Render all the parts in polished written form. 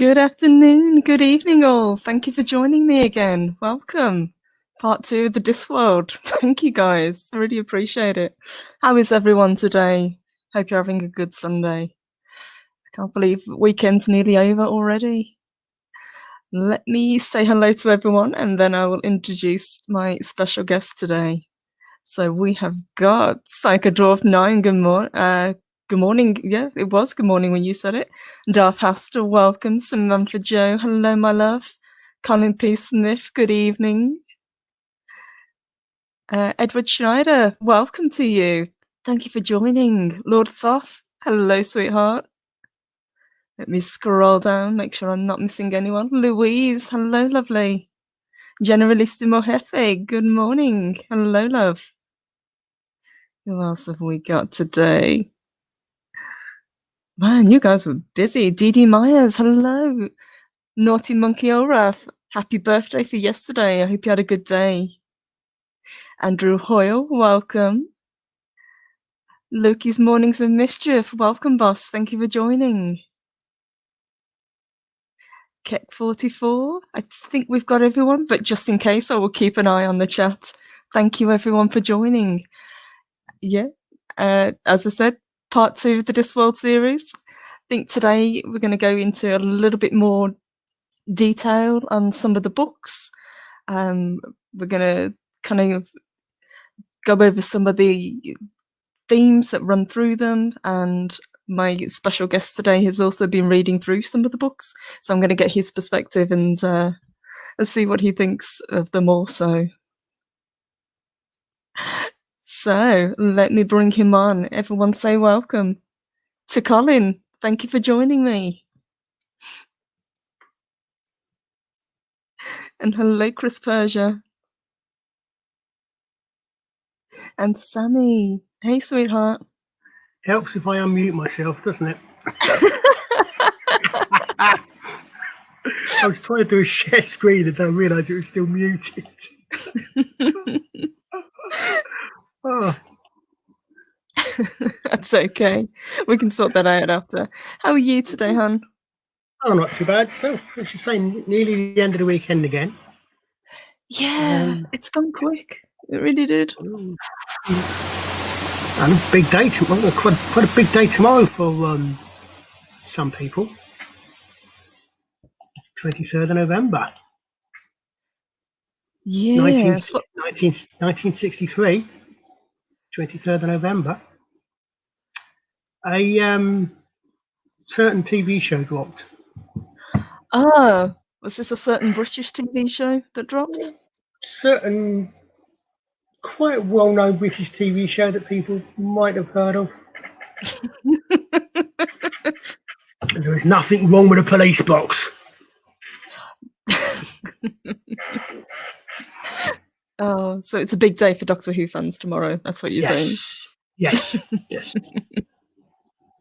Good afternoon, good evening all. Thank you for joining me again. Welcome. Part 2 of the Discworld. Thank you guys. I really appreciate it. How is everyone today? Hope you're having a good Sunday. I can't believe weekend's nearly over already. Let me say hello to everyone and then I will introduce my special guest today. So we have got Psychodwarf 9. Good morning. Yeah, it was good morning when you said it. Darth Haster, welcome. Samantha Joe, hello, my love. Colin P. Smith, good evening. Edward Schneider, welcome to you. Thank you for joining. Lord Thoth, hello, sweetheart. Let me scroll down, make sure I'm not missing anyone. Louise, hello, lovely. Generalissimo Jefe, good morning. Hello, love. Who else have we got today? Man, you guys were busy. Dee Dee Myers, hello. Naughty Monkey Olaf, happy birthday for yesterday. I hope you had a good day. Andrew Hoyle, welcome. Loki's Mornings of Mischief, welcome, boss. Thank you for joining. Keck44, I think we've got everyone, but just in case, I will keep an eye on the chat. Thank you, everyone, for joining. Yeah, as I said, part 2 of the Discworld series. I think today we're going to go into a little bit more detail on some of the books. We're going to kind of go over some of the themes that run through them, and my special guest today has also been reading through some of the books, so I'm going to get his perspective and see what he thinks of them also. So let me bring him on. Everyone say welcome to Colin. Thank you for joining me. And hello, Chris Persia. And Sammy. Hey, sweetheart. Helps if I unmute myself, doesn't it? I was trying to do a share screen and I realised it was still muted. Oh. That's okay. We can sort that out after. How are you today, hon? Oh, not too bad. So, I should say, nearly the end of the weekend again. Yeah, it's gone quick. It really did. And a big day tomorrow. Quite a big day tomorrow for some people. 23rd of November. Yes. 1963. 23rd of November. A certain TV show dropped. Ah, was this a certain British TV show that dropped? Certain quite well-known British TV show that people might have heard of. There is nothing wrong with a police box. Oh, so it's a big day for Doctor Who fans tomorrow. That's what you're saying. Yes.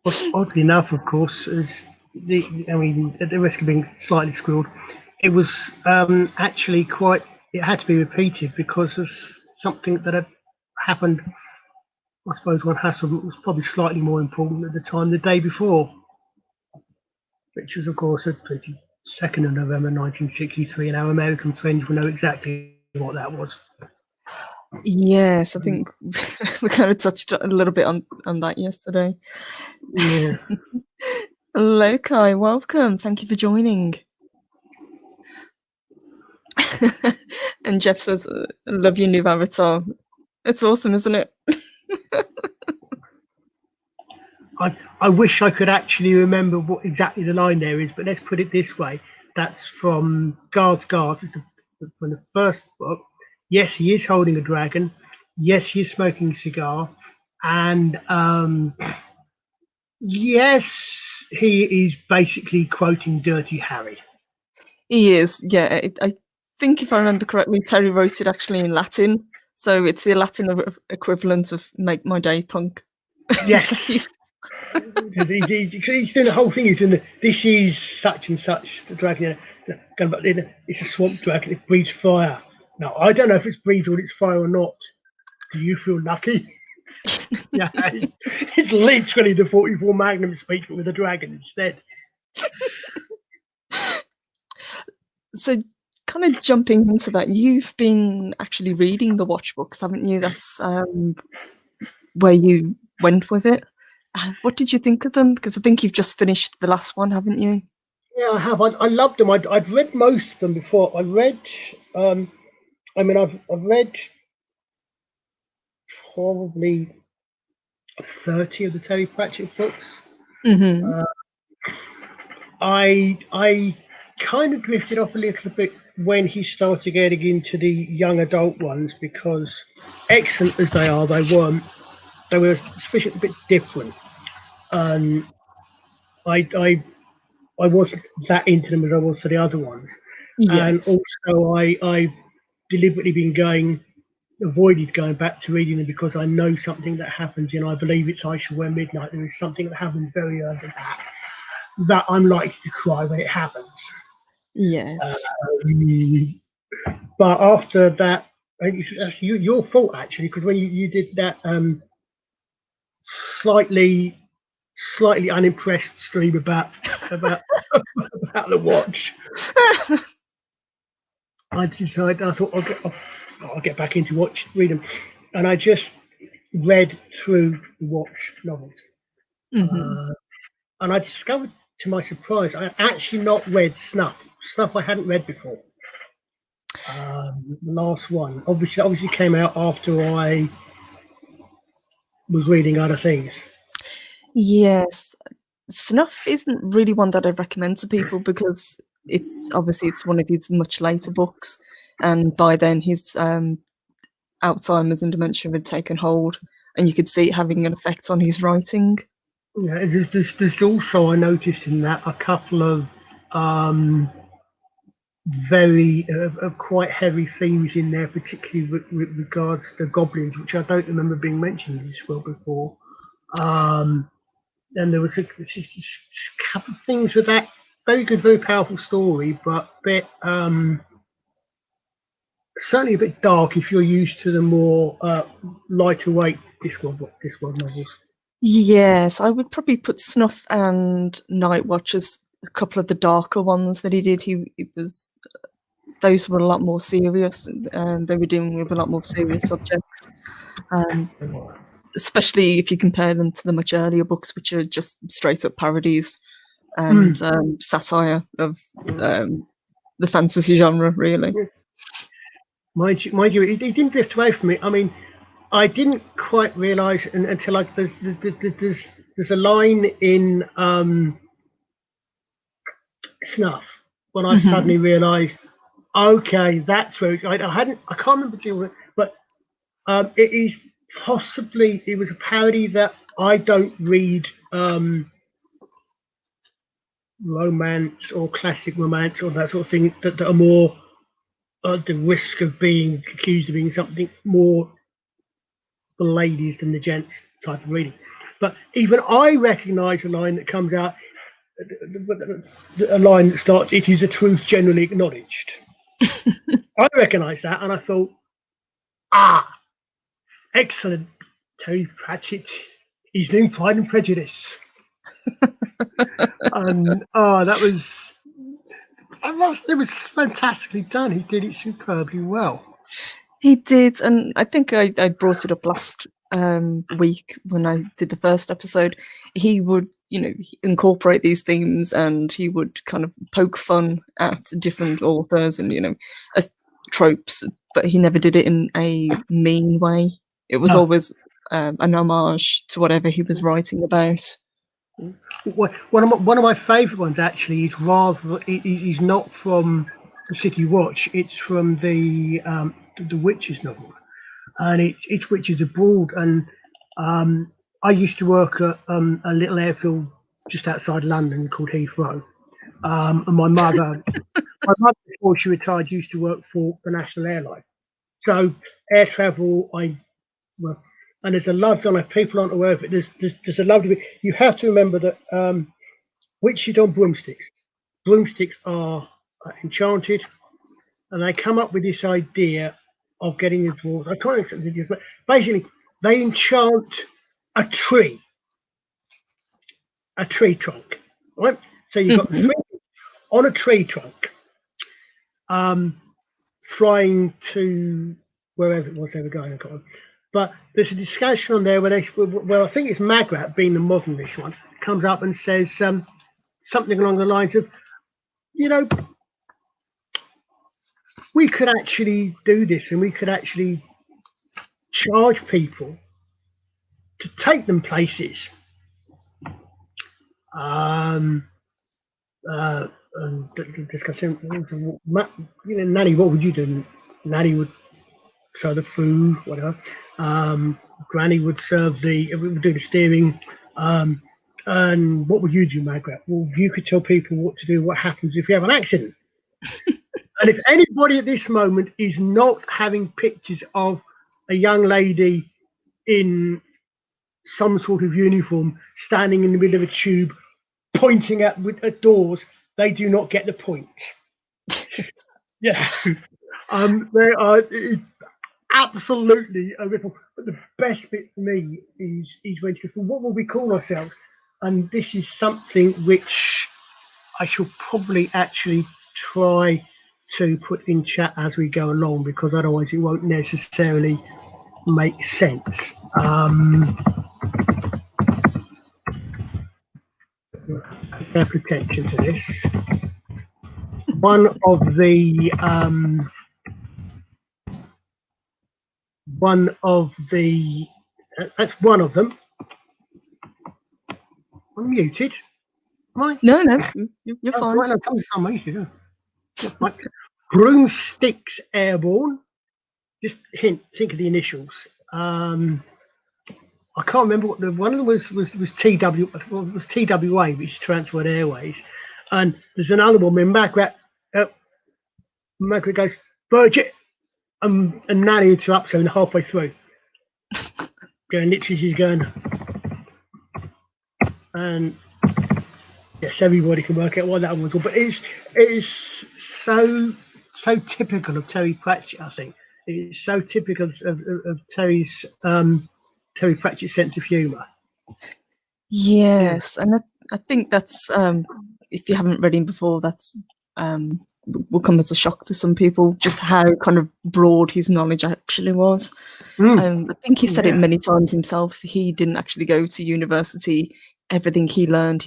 Well, oddly enough, of course, at the risk of being slightly screwed, it was actually it had to be repeated because of something that had happened. I suppose one has to, was probably slightly more important at the time, the day before, which was, of course, the 22nd of November 1963, and our American friends will know exactly what that was. Yes, I think we kind of touched a little bit on that yesterday. Yeah. Hello, Kai. Welcome. Thank you for joining. And Jeff says, love your new avatar. It's awesome, isn't it? I wish I could actually remember what exactly the line there is, but let's put it this way. That's from Guards. It's from the first book. Yes, he is holding a dragon. Yes, he is smoking a cigar. And yes, he is basically quoting Dirty Harry. He is, yeah. I think if I remember correctly, Terry wrote it actually in Latin. So it's the Latin equivalent of Make My Day Punk. Yes. He's doing the whole thing. He's doing this is such and such, the dragon. It's a swamp dragon. It breathes fire. Now, I don't know if it's breathes or it's fire or not. Do you feel lucky? Yeah, it's literally the 44 Magnum speech, but with a dragon instead. So, kind of jumping into that, you've been actually reading the Watch books, haven't you? That's where you went with it. What did you think of them? Because I think you've just finished the last one, haven't you? Yeah, I have. I loved them. I'd read most of them before. I read. I've read probably 30 of the Terry Pratchett books. Mm-hmm. I kind of drifted off a little bit when he started getting into the young adult ones because, excellent as they are, they weren't. They were especially a bit different. Um, I wasn't that into them as I was to the other ones, and Yes. also I deliberately avoided going back to reading them because I know something that happens in I believe it's I Shall Wear Midnight. There is something that happens very early that I'm likely to cry when it happens. Yes. But after that, your fault actually, because when you did that slightly unimpressed stream about about the watch, I decided I thought I'll get back into read them, and I just read through the watch novels, Mm-hmm. and I discovered to my surprise I actually not read Snuff I hadn't read before. The last one obviously came out after I was reading other things. Yes. Snuff isn't really one that I'd recommend to people because it's one of his much later books, and by then his Alzheimer's and dementia had taken hold, and you could see it having an effect on his writing. Yeah, there's also I noticed in that a couple of very quite heavy themes in there, particularly with regards to goblins, which I don't remember being mentioned in this world before. And there was just a couple of things with that. Very good, very powerful story, but a bit certainly a bit dark if you're used to the more lighter weight Discworld novels. Yes, I would probably put Snuff and Night Watch as a couple of the darker ones that he did. Those were a lot more serious, and they were dealing with a lot more serious subjects. Especially if you compare them to the much earlier books, which are just straight up parodies and satire of the fantasy genre, really. Mind you, it didn't drift away from me. I mean, I didn't quite realise until like there's a line in Snuff when I suddenly realised, okay, that's where I can't remember dealing with it, but it is possibly it was a parody that I don't read romance or classic romance or that sort of thing that are more at the risk of being accused of being something more for ladies than the gents type of reading. But even I recognise a line that comes out, a line that starts, "It is a truth generally acknowledged." I recognise that, and I thought, excellent, Terry Pratchett. He's new Pride and Prejudice. And it was fantastically done. He did it superbly well. He did, and I think I brought it up last week when I did the first episode. He would, incorporate these themes, and he would kind of poke fun at different authors and tropes, but he never did it in a mean way. It was always an homage to whatever he was writing about. One of my favourite ones actually is not from the City Watch. It's from the Witches novel, and it's Witches Abroad. And I used to work at a little airfield just outside London called Heathrow. And my mother, before she retired, used to work for the National Airline. So air travel, and there's a lovely, if people aren't aware of it, there's a lovely bit. You have to remember that witches on broomsticks. Broomsticks are enchanted, and they come up with this idea of getting the dwarves. I can't explain this, but basically they enchant a tree trunk, right? So you've got the three on a tree trunk, flying to wherever it was they were going. But there's a discussion on there where I think it's Magrat, being the modernist one, comes up and says something along the lines of, we could actually do this, and we could actually charge people to take them places. And discussing, Nanny, what would you do? Nanny would serve the food, whatever. Granny would serve would do the steering. And what would you do, Margaret? Well, you could tell people what to do, what happens if you have an accident. And if anybody at this moment is not having pictures of a young lady in some sort of uniform standing in the middle of a tube pointing at doors, they do not get the point. Yeah. They are absolutely a ripple. But the best bit for me is when she goes, well, what will we call ourselves? And this is something which I shall probably actually try to put in chat as we go along, because otherwise it won't necessarily make sense. Fair protection to this. One of the that's one of them. I'm muted. Am I? No, you're fine. Right, right. Broomsticks Airborne. Just think of the initials. I can't remember what one of them was TWA, which is Transworld Airways, and there's another one where Margaret goes, Virgin, and Nanny interrupts her halfway through. Going, literally, she's going, and yes, everybody can work out what that one was. But it is so typical of Terry Pratchett. I think it is so typical of Terry Pratchett's sense of humour. Yes, and I think that's if you haven't read him before, that's will come as a shock to some people, just how kind of broad his knowledge actually was. I think he said it many times himself. He didn't actually go to university. Everything he learned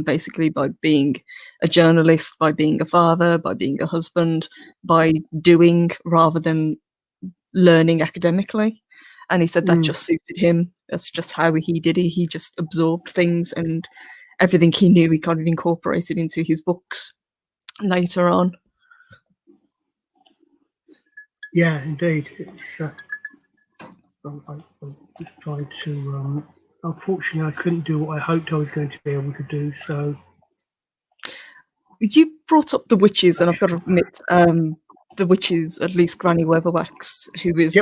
basically by being a journalist, by being a father, by being a husband, by doing rather than learning academically. And he said that just suited him. That's just how he did it. He just absorbed things, and everything he knew he kind of incorporated into his books later on. Yeah, indeed. It's I'm trying to unfortunately I couldn't do what I hoped I was going to be able to do, so you brought up the witches, and I've got to admit, the witches, at least Granny Weatherwax, who is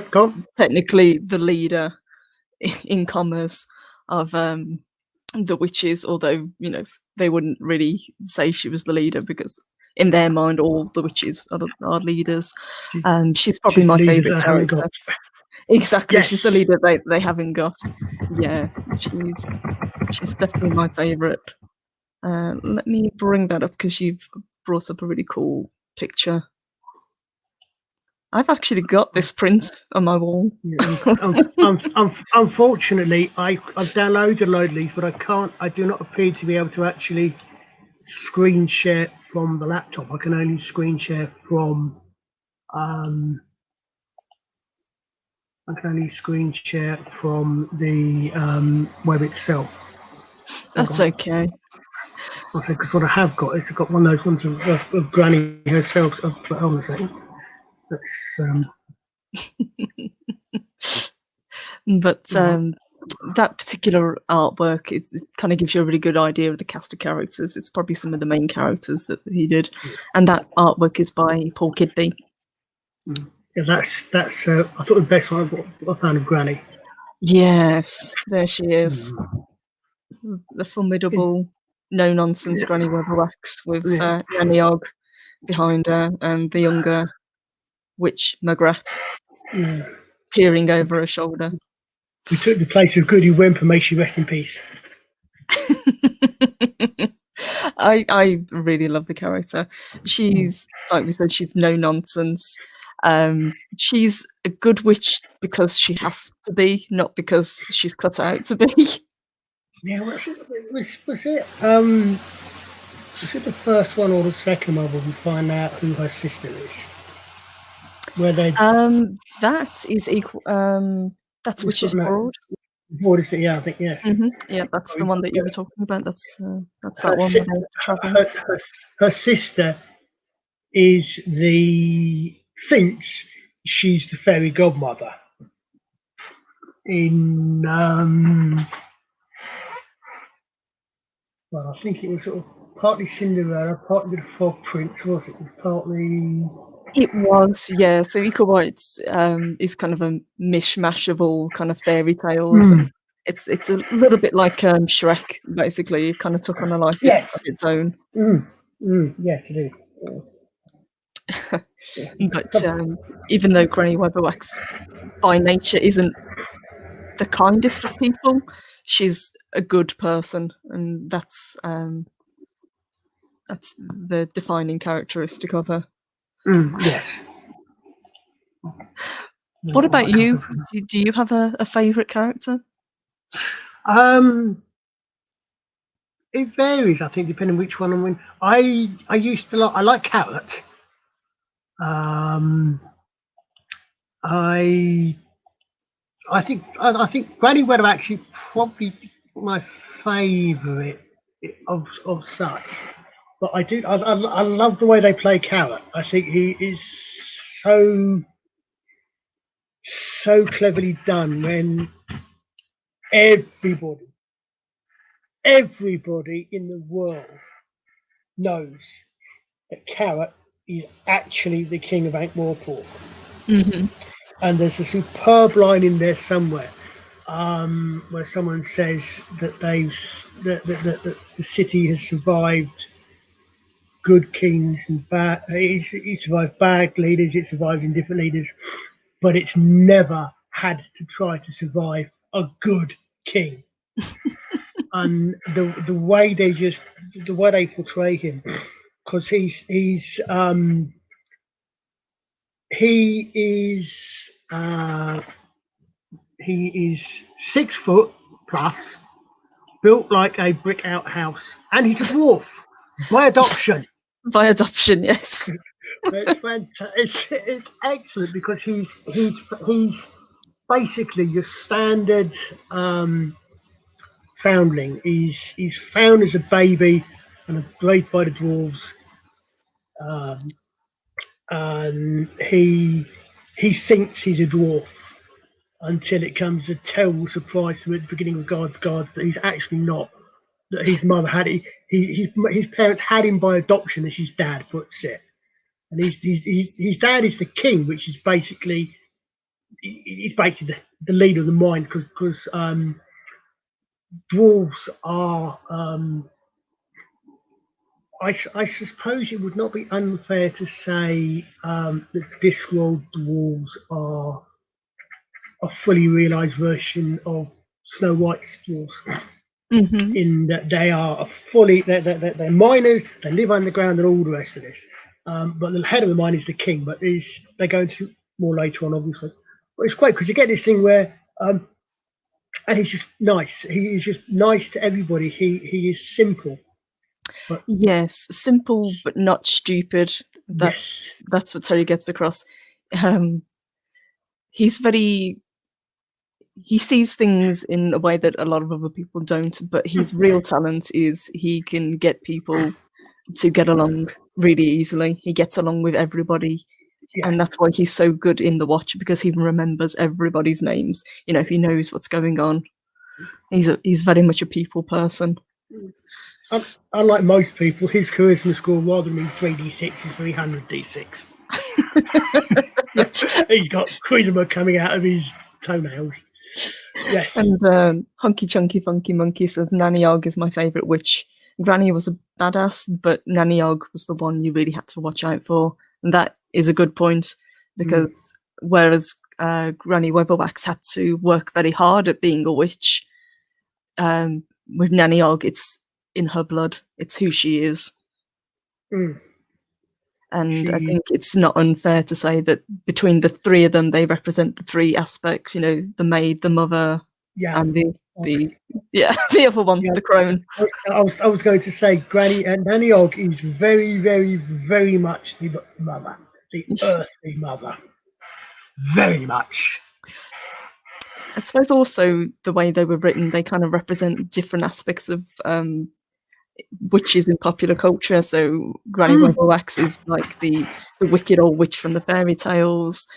technically the leader in commerce of the witches, although they wouldn't really say she was the leader, because in their mind all the witches are leaders. She's probably my favourite character. Exactly, yes. She's the leader they haven't got. Yeah, she's definitely my favourite. Let me bring that up, because you've brought up a really cool picture. I've actually got this print on my wall. Unfortunately, I've downloaded a load of these, but I do not appear to be able to actually screen share from the laptop. I can only screen share from the web itself. That's okay. Because what I have got is got one of those ones of Granny herself. Hold on a second. But that particular artwork, it kind of gives you a really good idea of the cast of characters. It's probably some of the main characters that he did, and that artwork is by Paul Kidby. Yeah, that's I thought the best one I found of Granny. Yes, there she is, the formidable, no nonsense Granny Weatherwax with Nanny Og behind her, and the younger witch Magrat peering over her shoulder. We took the place of Goody Wimper, may she rest in peace. I really love the character. She's, like we said, she's no nonsense. She's a good witch because she has to be, not because she's cut out to be. Yeah, was it the first one or the second one where we find out who her sister is? Where they That is equal. That's it's got Witch's no Broad. what is it? Yeah, I think yeah. Yeah, that's the We've one got that you were talking about. That's that her, one si- where they're traveling. her sister is the thinks she's the fairy godmother in well, I think it was sort of partly Cinderella, partly the Frog Prince, was it? It was partly It was, yeah. So Eco White's is kind of a mishmash of all kind of fairy tales, and it's a little bit like Shrek. Basically, it kind of took on a life yes. of its own. Yes, it is. But even though Granny Weatherwax by nature isn't the kindest of people, she's a good person, and that's the defining characteristic of her. Yes. What about you? Do you have a favourite character? It varies, I think, depending on which one I'm in. I used to like. I like Carrot. I think Granny Weather actually probably my favourite of such. But I love the way they play Carrot. I think he is so cleverly done when everybody in the world knows that Carrot is actually the king of Ankh-Morpork. And there's a superb line in there somewhere where someone says that that the city has survived good kings and bad. It survived bad leaders. It survived indifferent leaders, but it's never had to try to survive a good king. And the way they portray him, because he is 6 foot plus, built like a brick outhouse, and he's a dwarf by adoption. By adoption, yes. It's fantastic. It's excellent because he's basically your standard foundling. He's found as a baby and raised by the dwarves, and he thinks he's a dwarf until it comes a terrible surprise to him at the beginning of Guards that he's actually not. That his mother had his parents had him by adoption, as his dad puts it, and his dad is the king, which is basically the leader of the mind, because dwarves are. I suppose it would not be unfair to say that Discworld dwarves are a fully realised version of Snow White's dwarves. In that they are they're miners, they live underground and all the rest of this. But the head of the mine is the king, but they go into more later on, obviously. But it's great because you get this thing where, and he's just nice. He is just nice to everybody. He is simple. Yes, simple but not stupid. That's what Terry gets across. He sees things in a way that a lot of other people don't, but his real talent is he can get people to get along really easily. He gets along with everybody. And that's why he's so good in the watch, because he remembers everybody's names. He knows what's going on. He's very much a people person. Unlike most people, his charisma score, rather than 3d6, is 300d6. He's got charisma coming out of his toenails. Yes. And Hunky Chunky Funky Monkey says Nanny Og is my favourite witch. Granny was a badass, but Nanny Og was the one you really had to watch out for. And that is a good point, because whereas Granny Weatherwax had to work very hard at being a witch, with Nanny Og, it's in her blood. It's who she is. Mm. And I think it's not unfair to say that between the three of them, they represent the three aspects, you know, the maid, the mother, and the the other one, the crone. I was going to say Granny and Nanny Og is very, very, very much the mother, the earthly mother. Very much. I suppose also the way they were written, they kind of represent different aspects of witches in popular culture. So Granny Weatherwax is like the wicked old witch from the fairy tales.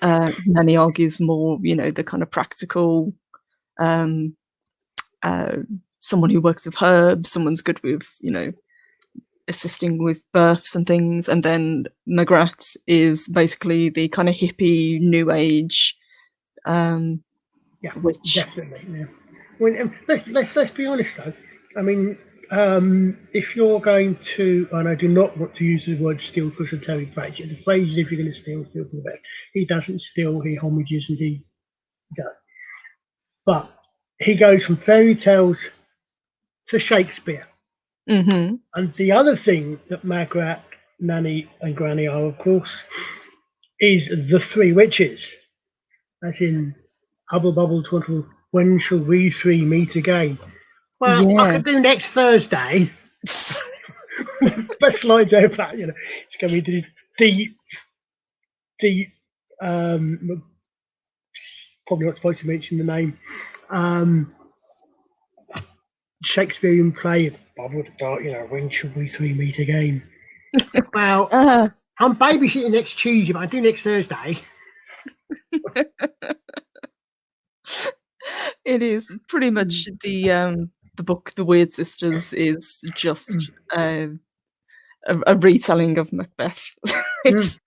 Nanny Og is more, you know, the kind of practical, someone who works with herbs, someone's good with, you know, assisting with births and things. And then Magrat is basically the kind of hippie, new age witch. Definitely. Yeah. Well, let's be honest though. I mean, if you're going to, and I do not want to use the word steal because of Terry Pratchett. The phrase is if you're going to steal for the best. He doesn't steal, he homages and he does. But he goes from fairy tales to Shakespeare. Mm-hmm. And the other thing that Magrat, Nanny, and Granny are, of course, is the three witches. As in, Hubble Bubble Twinkle, when shall we three meet again? Well, yeah. I could do next Thursday. Best slides ever, you know. It's going to be the probably not supposed to mention the name. Shakespearean play, Bubble the Dark, you know, when shall we three meet again? Well, I'm babysitting next Tuesday, but I do next Thursday. It is pretty much the book The Weird Sisters is just a retelling of Macbeth. It's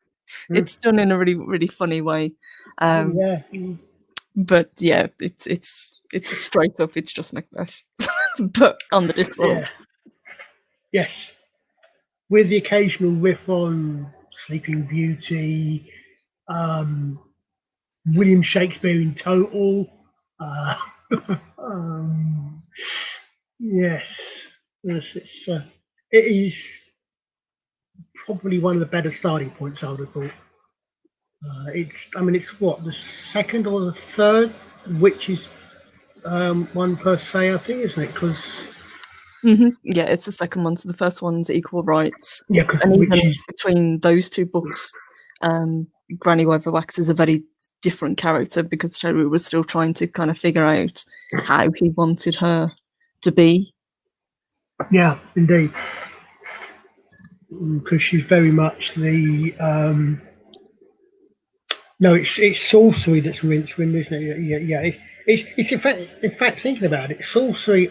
done in a really, really funny way. But yeah, it's straight up, it's just Macbeth. But on the Discworld. Yeah. Yes. With the occasional riff on Sleeping Beauty, William Shakespeare in total. Yes. It is probably one of the better starting points, I would have thought. It's what, the second or the third, which is one per se, I think, isn't it? Because yeah, it's the second one. So the first one's Equal Rights. Yeah, and even between those two books, Granny Weatherwax is a very different character because Terry was still trying to kind of figure out how he wanted her to be. Yeah, indeed. Because she's very much the no, it's sorcery that's Rincewind, isn't it? Yeah. It's in fact thinking about it, sorcery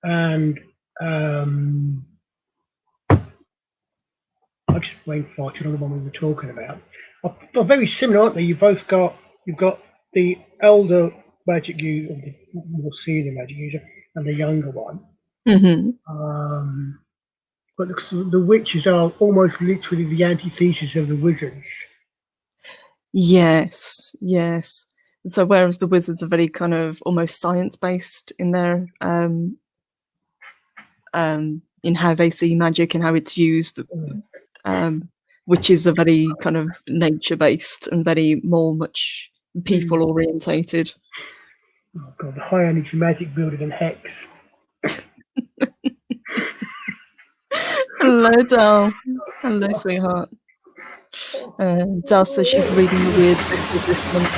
and I just brain farted on the one we were talking about. Are very similar, aren't they? You've got the elder magic user, or the more senior magic user, and the younger one. But the witches are almost literally the antithesis of the wizards. Yes. So whereas the wizards are very kind of almost science-based in their in how they see magic and how it's used, witches are very kind of nature-based and very much people-orientated. Oh god, the high energy magic building and hex. Hello, Dal. Hello, sweetheart. Dal says she's reading The Weird Sisters this month.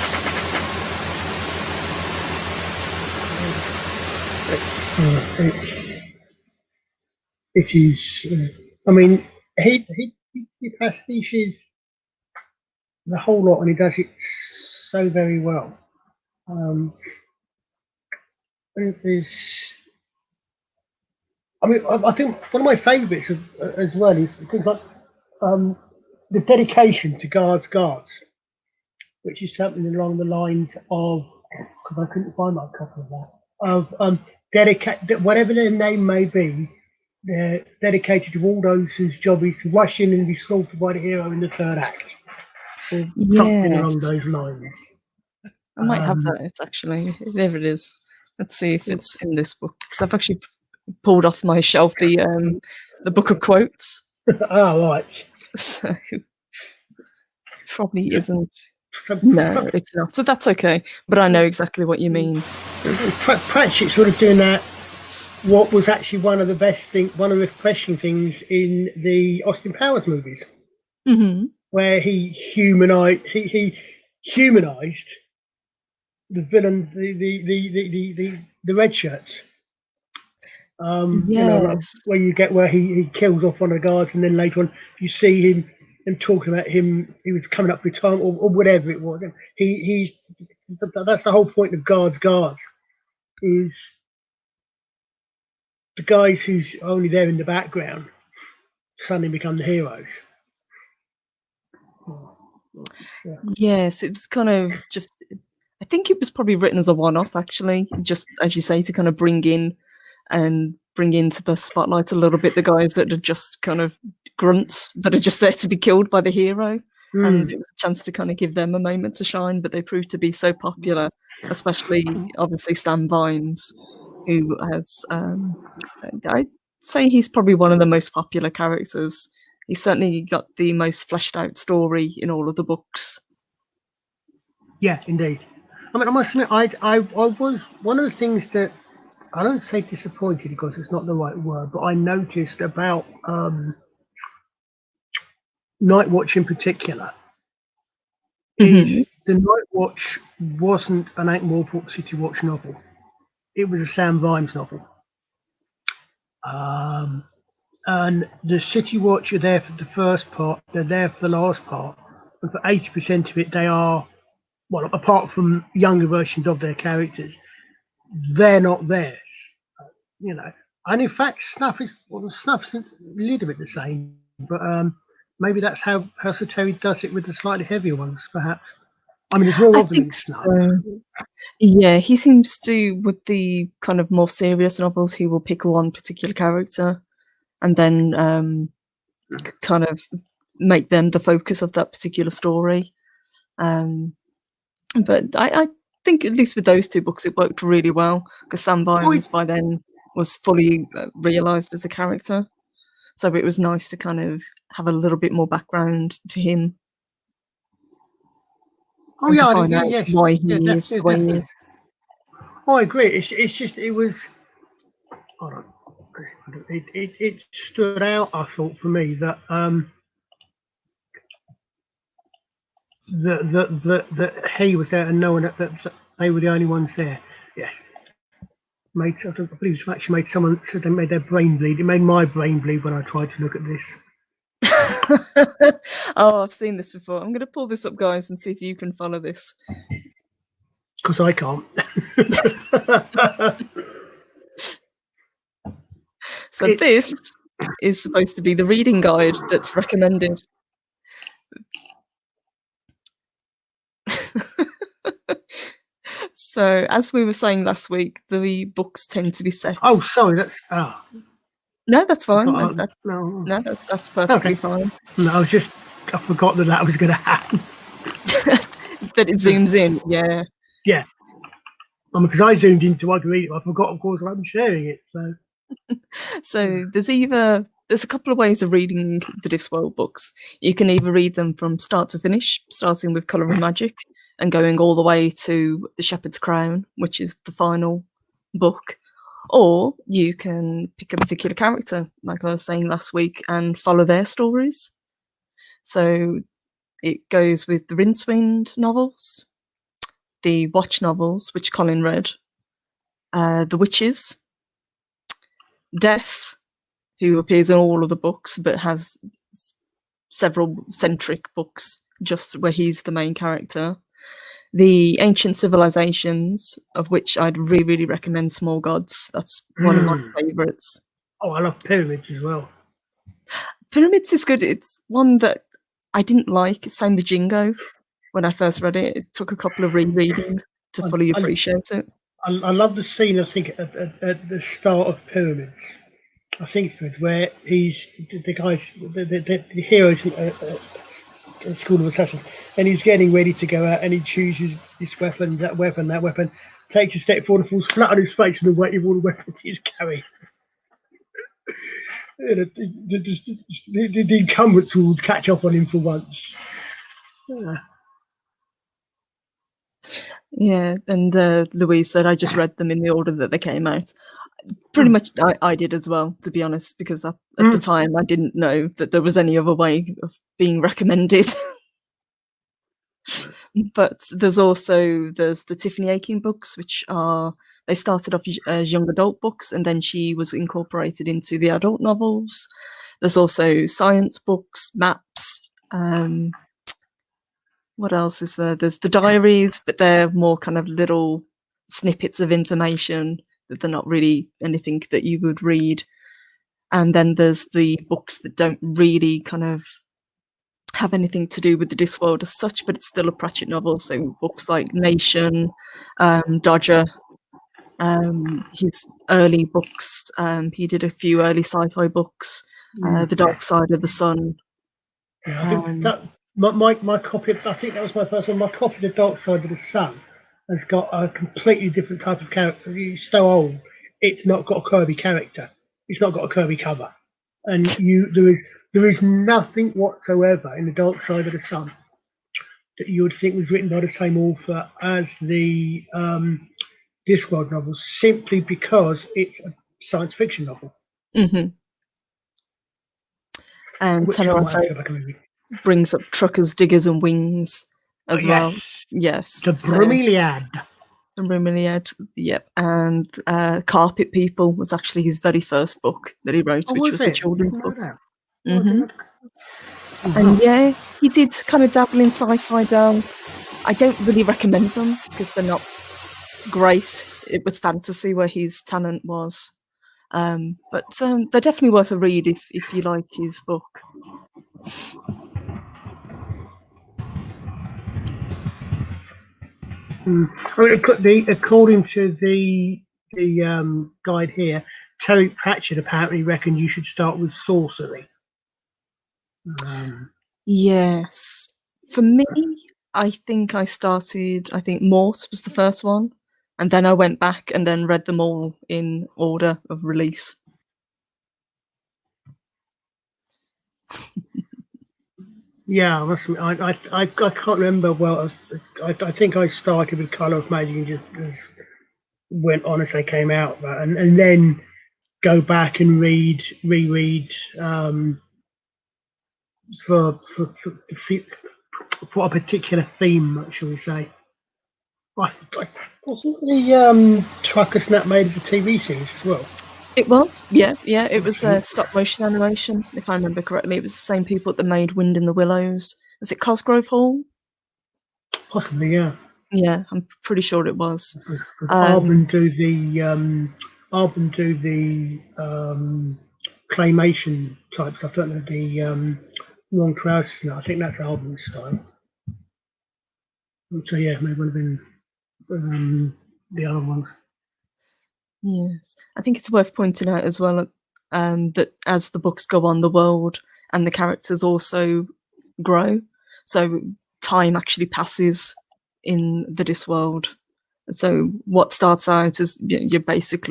It is. I mean, he pastiches the whole lot, and he does it so very well. And there's. I mean, I think one of my favourites as well is things like the dedication to guards, which is something along the lines of, because I couldn't find my copy of that, of dedicate, whatever their name may be, they're dedicated to all those whose job is to rush in and be slaughtered by the hero in the third act, or something along those lines. I might have that. It's actually, there it is. Let's see if it's in this book, because I've actually pulled off my shelf the book of quotes. Oh, right. So probably isn't. So, No, it's not. So that's okay. But I know exactly what you mean. Pratchett sort of doing that. What was actually one of the refreshing things in the Austin Powers movies, where he humanized the villain, the red shirts. You know, like Yes. where you get where he kills off one of the guards, and then later on you see him talking about him. He was coming up with time or whatever it was. That's the whole point of guards is the guys who's only there in the background suddenly become the heroes. Yes, it was kind of just. I think it was probably written as a one-off, actually, just as you say, to kind of bring into the spotlight a little bit the guys that are just kind of grunts that are just there to be killed by the hero, and it was a chance to kind of give them a moment to shine. But they proved to be so popular, especially obviously Sam Vimes, who has I'd say he's probably one of the most popular characters. He's certainly got the most fleshed out story in all of the books. Yeah, indeed. I mean, I must admit, I was one of the things that I don't say disappointed because it's not the right word, but I noticed about Night Watch in particular is the Night Watch wasn't an Ankh-Morpork City Watch novel. It was a Sam Vimes novel. And the City Watch are there for the first part, they're there for the last part, and for 80% of it they are, well, apart from younger versions of their characters, they're not theirs, you know. And in fact, Snuff's a little bit the same, but maybe that's how Sir Terry does it with the slightly heavier ones, perhaps. I mean, there's more I of them think in Snuff. so. Yeah, he seems to, with the kind of more serious novels, he will pick one particular character and then kind of make them the focus of that particular story. But I think at least with those two books it worked really well because Sam Vimes by then was fully realised as a character. So it was nice to kind of have a little bit more background to him. Oh yeah, to find out why he is the way he is. Oh, I agree. It's just it was. Hold on. It stood out. I thought for me that that he was there and no one that they were the only ones there. Yes. I believe it actually made someone said they made their brain bleed. It made my brain bleed when I tried to look at this. Oh, I've seen this before. I'm going to pull this up, guys, and see if you can follow this. Because I can't. So this is supposed to be the reading guide that's recommended. So, as we were saying last week, the books tend to be set. Oh, sorry, that's No, that's fine. No, that's perfectly fine. No, I forgot that was going to happen. That it zooms in, yeah. Yeah. Because I zoomed in so I could read it. I forgot, of course, I'm sharing it. So there's a couple of ways of reading the Discworld books. You can either read them from start to finish, starting with Colour and Magic and going all the way to The Shepherd's Crown, which is the final book. Or you can pick a particular character, like I was saying last week, and follow their stories. So it goes with the Rincewind novels, the Watch novels, which Colin read, The Witches, Death, who appears in all of the books but has several centric books just where he's the main character. The Ancient Civilizations, of which I'd really, really recommend Small Gods. That's one of my favourites. Oh, I love Pyramids as well. Pyramids is good. It's one that I didn't like. Same with Jingo. When I first read it, it took a couple of rereadings to fully appreciate it. I love the scene, I think, at the start of Pyramids. I think it's where he's the guys, the heroes at School of Assassins, and he's getting ready to go out, and he chooses this weapon, that weapon, takes a step forward, and falls flat on his face with the weight of all the weapons he's carrying. the incumbents will catch up on him for once. Yeah, and Louise said I just read them in the order that they came out. Pretty much I did as well, to be honest, because at the time I didn't know that there was any other way of being recommended. But there's the Tiffany Aching books, which they started off as young adult books, and then she was incorporated into the adult novels. There's also science books, maps. What else is there? There's the diaries, but they're more kind of little snippets of information that they're not really anything that you would read. And then there's the books that don't really kind of have anything to do with the Discworld as such, but it's still a Pratchett novel. So books like Nation, Dodger, his early books. He did a few early sci-fi books, The Dark Side of the Sun. Yeah, I think that my copy. I think that was my first one. My copy of The Dark Side of the Sun has got a completely different type of character. It's so old. It's not got a Kirby character. It's not got a Kirby cover, and there is nothing whatsoever in The Dark Side of the Sun that you would think was written by the same author as the Discworld novels, simply because it's a science fiction novel. Mm-hmm. And Tenerife brings up Truckers, Diggers, and Wings as well. Yes. The Bromeliad. The Bromeliad, yep. And Carpet People was actually his very first book that he wrote, which was a children's book. Mm-hmm. And yeah, he did kind of dabble in sci-fi down. I don't really recommend them because they're not great. It was fantasy where his talent was. But they're definitely worth a read if you like his book. According to the guide here, Terry Pratchett apparently reckoned you should start with sorcery. Yes. For me, I think Mort was the first one, and then I went back and then read them all in order of release. Yeah, I can't remember. Well, I think I started with Colour of Magic and just went on as they came out, and then go back and reread for a particular theme, shall we say? Wasn't the Trucker Snap made as a TV series as well? It was, yeah. It was stop motion animation, if I remember correctly. It was the same people that made Wind in the Willows. Was it Cosgrove Hall? Possibly, yeah. Yeah, I'm pretty sure it was. Arbon do the claymation type stuff, don't they? The Long Trousers. I think that's Arbon's style. So yeah, maybe would have been the other ones. Yes, I think it's worth pointing out as well that as the books go on, the world and the characters also grow. So time actually passes in the Discworld. So what starts out as your basic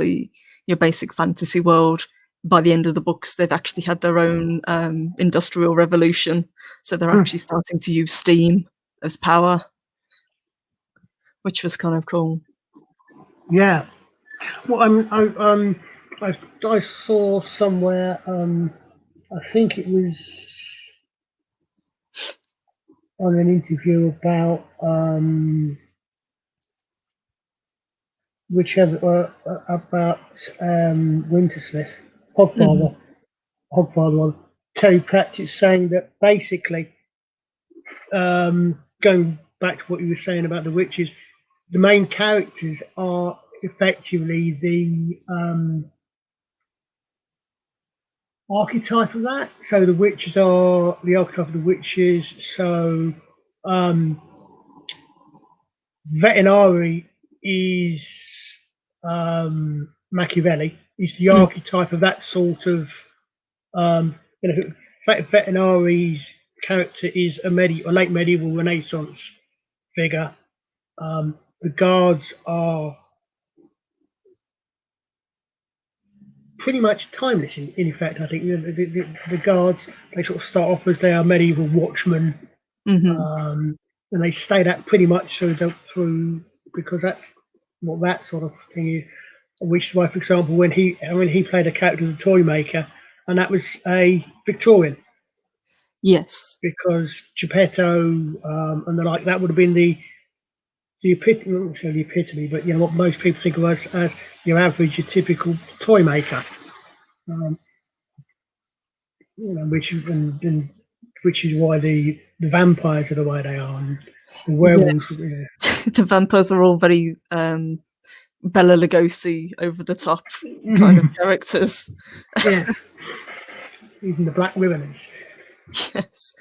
fantasy world, by the end of the books, they've actually had their own industrial revolution. So they're actually starting to use steam as power, which was kind of cool. Yeah. Well, I saw somewhere. I think it was on an interview about about Wintersmith, Hogfather one. Terry Pratchett saying that basically, going back to what you were saying about the witches, the main characters are effectively the archetype of that. So the witches are the archetype of the witches. So Vetinari is Machiavelli. He's the archetype of that sort of. Vetinari's character is a late medieval Renaissance figure. The guards are pretty much timeless. In effect, I think the guards, they sort of start off as they are medieval watchmen, and they stay that pretty much through because that's what that sort of thing is. Which is why, for example, when he played a character as a toy maker, and that was a Victorian. Yes. Because Geppetto and the like, that would have been the epitome, not necessarily the epitome, but what most people think of as your average, your typical toy maker. Which is why the vampires are the way they are, and the werewolves. Yes. The vampires are all very Bela Lugosi, over the top kind of characters. Yes, even the Black Ribbon is. Yes.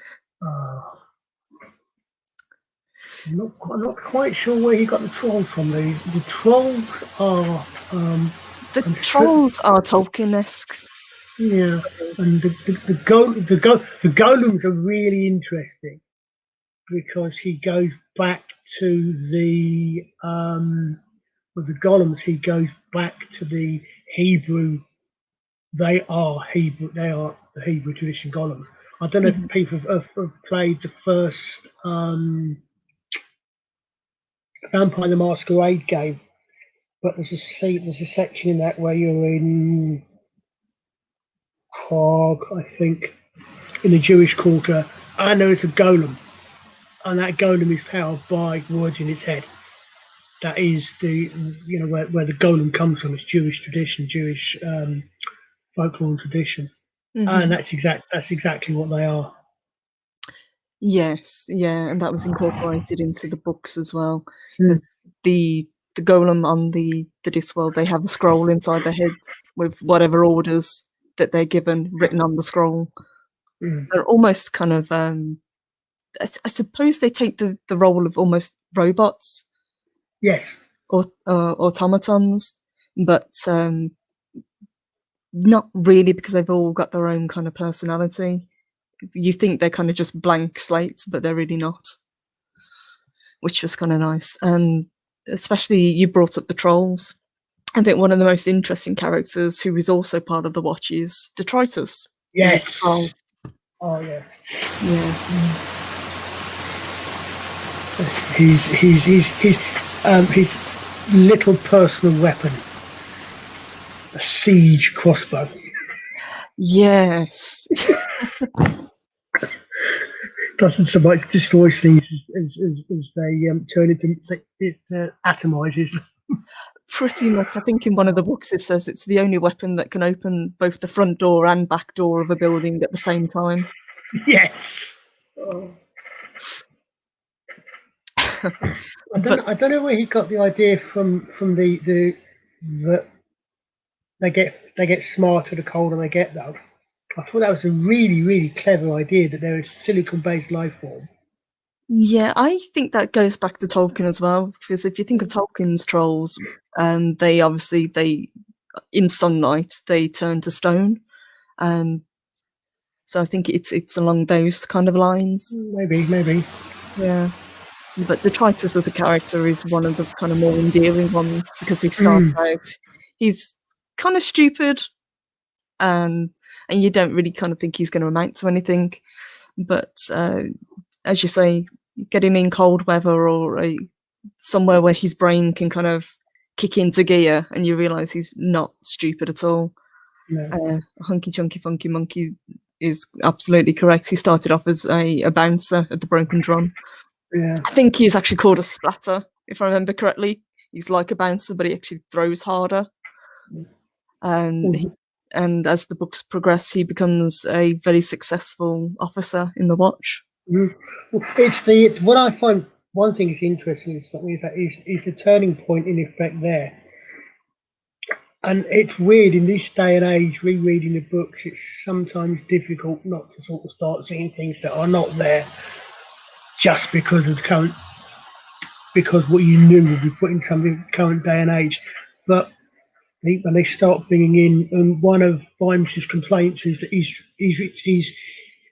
I'm not quite sure where he got the trolls from. The trolls are the trolls are Tolkien-esque. Yeah, and the golems are really interesting because he goes back to the golems. He goes back to the Hebrew. They are Hebrew. They are the Hebrew tradition golems. I don't know if people have played the first Vampire the Masquerade game, but there's a section in that where you're in Prague, I think, in the Jewish quarter, and there is a golem, and that golem is powered by words in its head. That is where the golem comes from. It's Jewish tradition, Jewish folklore and tradition, and that's exactly what they are. Yes, yeah, and that was incorporated into the books as well. Because the golem on the Discworld, they have a scroll inside their heads with whatever orders that they're given written on the scroll. They're almost kind of, I suppose they take the role of almost robots. Yes. Or automatons, but not really, because they've all got their own kind of personality. You think they're kind of just blank slates, but they're really not, which was kind of nice. And especially you brought up the trolls. I think one of the most interesting characters who is also part of the Watch is Detritus. Yes. Oh, yes. Yeah. His little personal weapon, a siege crossbow. Yes. Doesn't so much destroy things as they turn into it atomizes. Pretty much. I think in one of the books it says it's the only weapon that can open both the front door and back door of a building at the same time. Yes. Oh. I don't know where he got the idea from the they get smarter the colder they get, though. I thought that was a really, really clever idea, that they're a silicon-based life form. Yeah, I think that goes back to Tolkien as well, because if you think of Tolkien's trolls, they in sunlight they turn to stone. So I think it's along those kind of lines. Maybe. Yeah. But Detritus as a character is one of the kind of more endearing ones, because he starts out, he's kind of stupid, and you don't really kind of think he's going to amount to anything. But as you say, get him in cold weather or somewhere where his brain can kind of kick into gear, and you realise he's not stupid at all. No. Hunky Chunky Funky Monkey is absolutely correct. He started off as a bouncer at the Broken Drum. Yeah. I think he's actually called a splatter, if I remember correctly. He's like a bouncer, but he actually throws harder. And as the books progress, he becomes a very successful officer in the Watch. It's what I find. One thing is interesting is the turning point in effect there. And it's weird in this day and age, rereading the books, it's sometimes difficult not to sort of start seeing things that are not there just because of because what you knew would be put in something current day and age. But when they start bringing in, and one of Vimes's complaints is that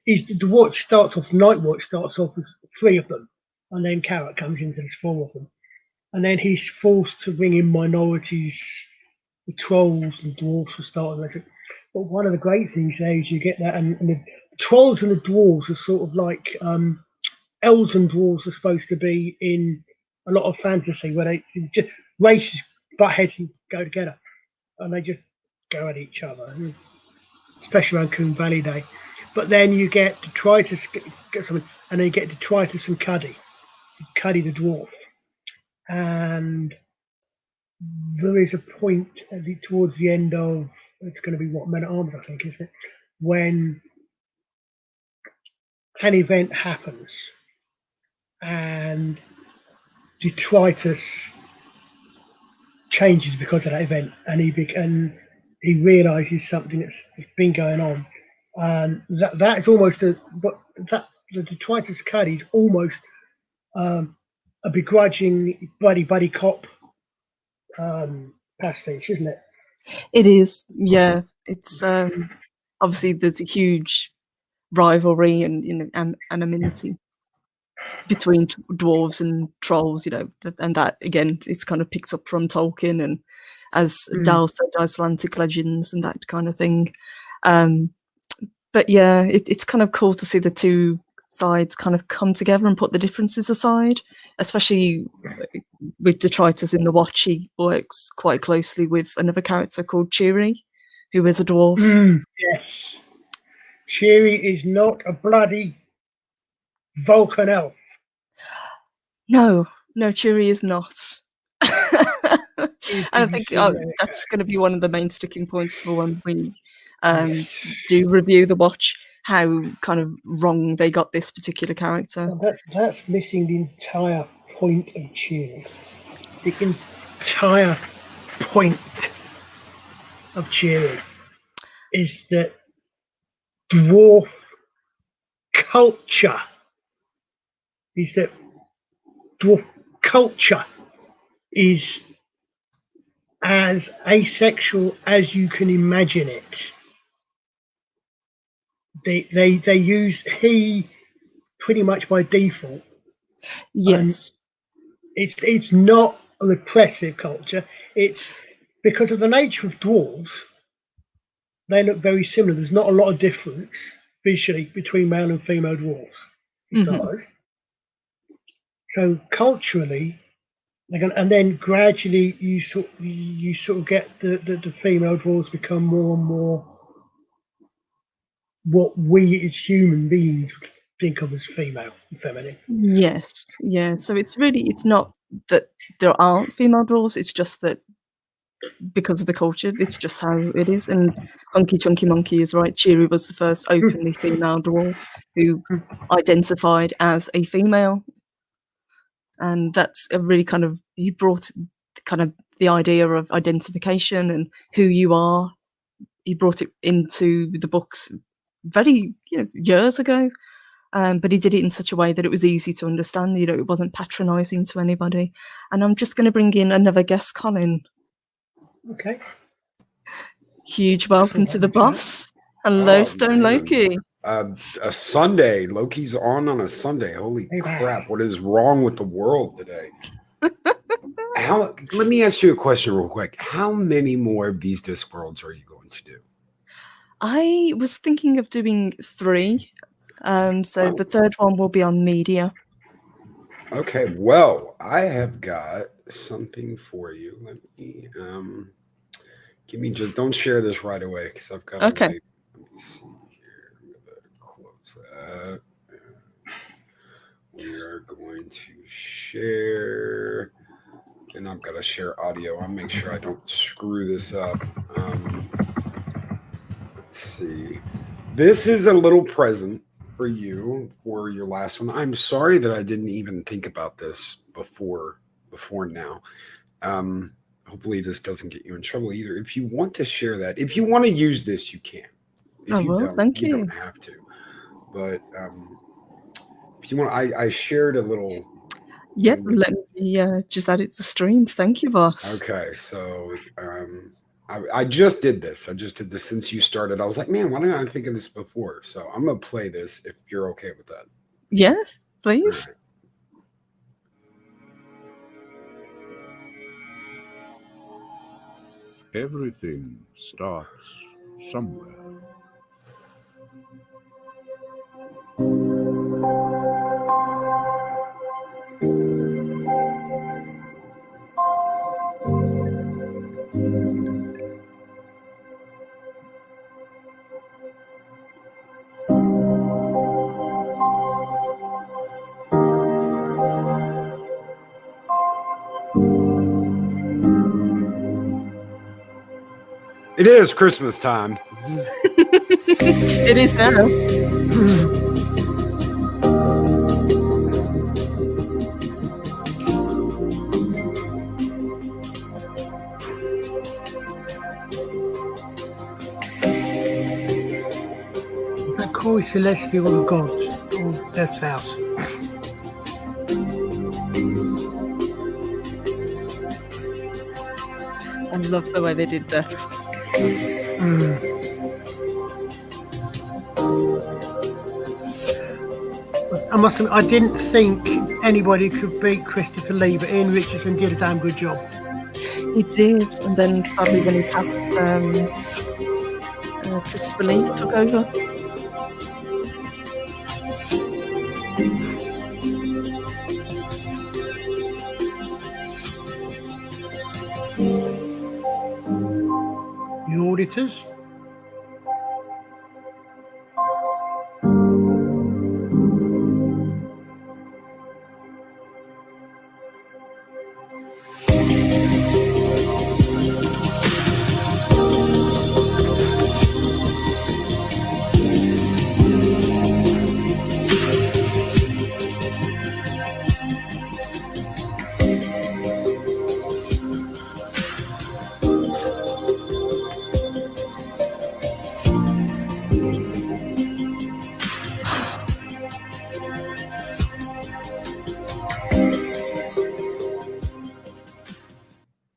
the Watch starts off, Night Watch starts off with 3 of them, and then Carrot comes into there's 4 of them. And then he's forced to bring in minorities the trolls and dwarves will start with. But one of the great things there is you get that, and the trolls and the dwarves are sort of like elves and dwarves are supposed to be in a lot of fantasy, where they just races butt heads and go together, and they just go at each other, especially around Coombe Valley Day. But then you get Detritus, get something, and then you get Detritus and Cuddy the dwarf, and there is a point towards the end of, it's going to be what, Men at Arms, I think, isn't it? When an event happens and Detritus changes because of that event, and he realizes something that's been going on. That is almost the Detritus Cuddy is almost a begrudging buddy cop pastiche, isn't it? It is, yeah. It's obviously there's a huge rivalry and anonymity between dwarves and trolls, and that again, it's kind of picked up from Tolkien and, as Dal said, Icelandic legends and that kind of thing. But yeah, it's kind of cool to see the two sides kind of come together and put the differences aside, especially with Detritus in the Watch. He works quite closely with another character called Cheery, who is a dwarf. Yes. Cheery is not a bloody Vulcan elf. No, Cheery is not. And I think that's going to be one of the main sticking points for when we do review the Watch, how kind of wrong they got this particular character. That's missing the entire point of Cheery. The entire point of Cheery is that dwarf culture is as asexual as you can imagine it. They use he pretty much by default. Yes. It's not a repressive culture. It's because of the nature of dwarves, they look very similar. There's not a lot of difference visually between male and female dwarves. So culturally, and then gradually you sort of get the female dwarves become more and more what we as human beings think of as female and feminine. Yes, yeah. So it's not that there aren't female dwarves, it's just that because of the culture, it's just how it is. And Hunky Chunky Monkey is right. Cheery was the first openly female dwarf who identified as a female. And that's a really kind of, he brought kind of the idea of identification and who you are. He brought it into the books very years ago. But he did it in such a way that it was easy to understand. It wasn't patronising to anybody. And I'm just going to bring in another guest, Colin. Okay. Huge welcome to the boss. Hello, Stone Loki. A Sunday. Loki's on a Sunday. Holy crap. What is wrong with the world today? Let me ask you a question real quick. How many more of these Discworlds are you going to do? I was thinking of doing 3. So the third one will be on media. Okay, well, I have got something for you. Let me don't share this right away because I've got okay. Let me see here. I'm gonna close that. We are going to share, and I've got to share audio. I'll make sure I don't screw this up. Let's see. This is a little present for you for your last one. I'm sorry that I didn't even think about this before now. Hopefully this doesn't get you in trouble either. If you want to share that, if you want to use this, you can. If thank you. You don't have to. But if you want, I shared a little. Yep, let me just add it to stream. Thank you, boss. Okay, so I just did this. Since you started. I was like, man, why didn't I think of this before? So I'm gonna play this if you're okay with that. Yeah, please. Right. Everything starts somewhere. It is Christmas time. It is now. That call is celestial or gods or Death's house. I love the way they did that. I must admit, I didn't think anybody could beat Christopher Lee, but Ian Richardson did a damn good job. He did, and then sadly when he passed, Christopher Lee took over. The auditors.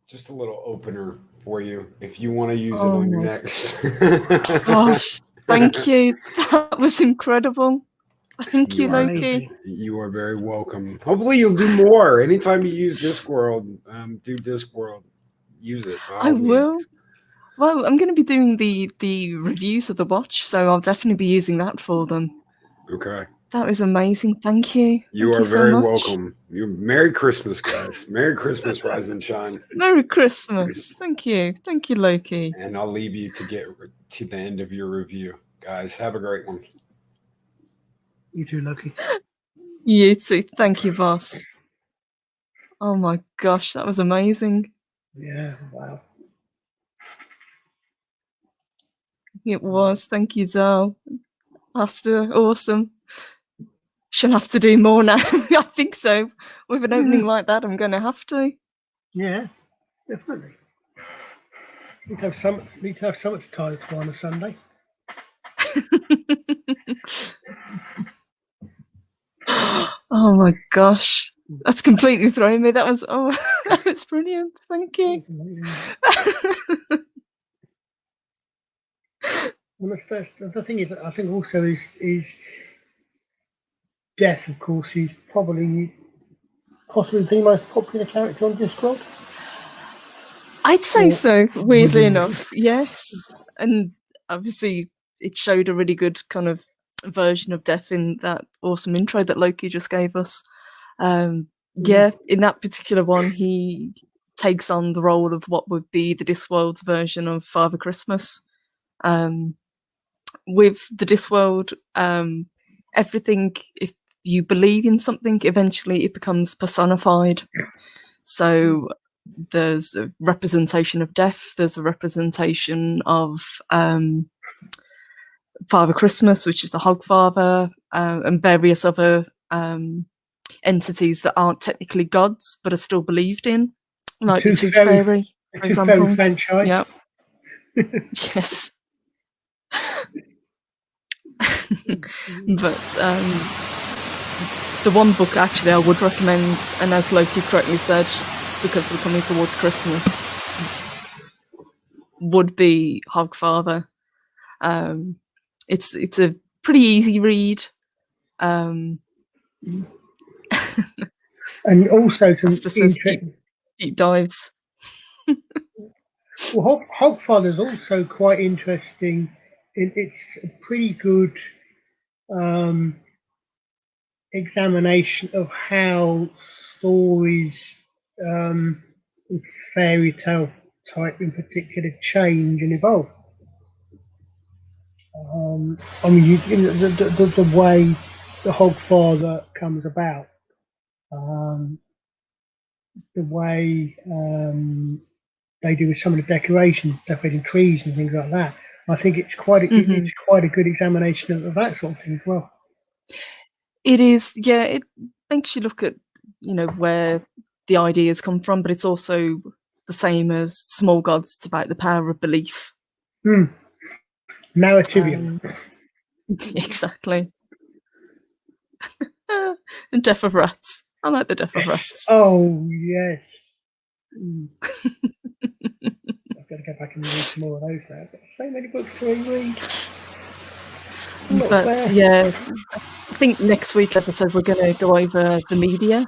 Just a little opener for you if you want to use it Oh on your my next. Gosh, thank you. That was incredible. Thank you, You are- Loki. You are very welcome. Hopefully, you'll do more. Anytime you use Discworld, do Discworld. Use it. by I all means. will. Well, I'm going to be doing the reviews of the watch, so I'll definitely be using that for them. Okay. That was amazing. Thank you. You Thank are so very much. welcome. You Merry Christmas, guys. Merry Christmas, Rise and Shine. Merry Christmas. Thank you. Thank you, Loki. And I'll leave you to get to the end of your review. Guys, have a great one. You too, Loki. You too. Thank you, boss. Oh my gosh, that was amazing. Yeah, wow. It was. Thank you, Dal. Pastor, awesome. She'll have to do more now. I think so. With an opening like that, I'm going to have to. Yeah, definitely. Need to have something to tie to on a Sunday. Oh my gosh. That's completely thrown me. That was that was brilliant. Thank you. Well, that's the thing is, I think also is Death, of course, is possibly the most popular character on Discworld. I'd say Or so, weirdly within- enough. Yes. And obviously it showed a really good kind of version of Death in that awesome intro that Loki just gave us. Yeah, in that particular one, he takes on the role of what would be the Discworld's version of Father Christmas. With the Discworld, everything, if you believe in something, eventually it becomes personified. So there's a representation of death, there's a representation of Father Christmas, which is the Hogfather, and various other entities that aren't technically gods but are still believed in, like the Tooth Fairy, for Tooth Fairy example. franchise. Yep. Yes. But the one book actually I would recommend, and as Loki correctly said, because we're coming towards Christmas, would be Hogfather. It's a pretty easy read. And also some As to says deep dives. Well, Hogfather is also quite interesting. It's a pretty good examination of how stories, fairy tale type in particular, change and evolve. I mean, the way the Hogfather comes about, the way they do with some of the decorations, decorating trees and things like that. I think it's quite a good examination of that sort of thing as well. It is, yeah. It makes you look at, where the ideas come from, but it's also the same as Small Gods. It's about the power of belief. Narrativium. Exactly. And Death of Rats. I like the Death of Rats. Oh, yes. I've got to go back and read some more of those now. I've got so many books to reread. But yeah, I think next week, as I said, we're going to go over the media.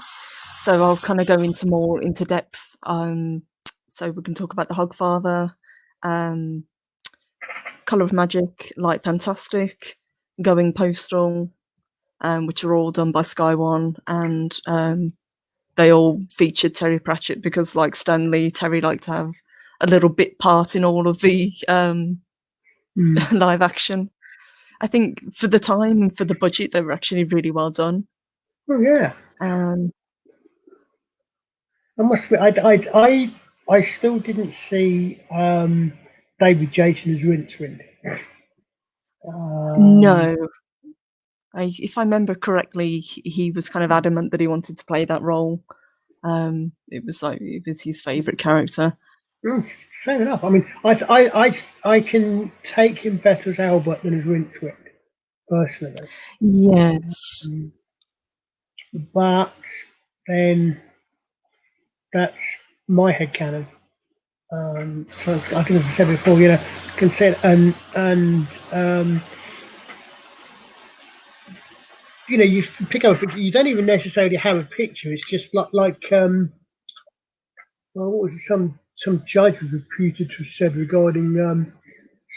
So I'll kind of go into depth. So we can talk about the Hogfather, Colour of Magic, Light Fantastic, Going Postal, which are all done by Sky One, and they all featured Terry Pratchett because, like Stan Lee, Terry liked to have a little bit part in all of the live action. I think for the time and for the budget, they were actually really well done. Oh yeah. I must admit, I still didn't see David Jason as Rincewind. No. If I remember correctly, he was kind of adamant that he wanted to play that role. It was his favourite character. Fair enough. I mean, I can take him better as Albert than as Rincewind, personally. Yes. But then that's my headcanon. So I think, as I said before, consent and you pick up a picture. You don't even necessarily have a picture. It's just like what was it? Some judge was reputed to have said regarding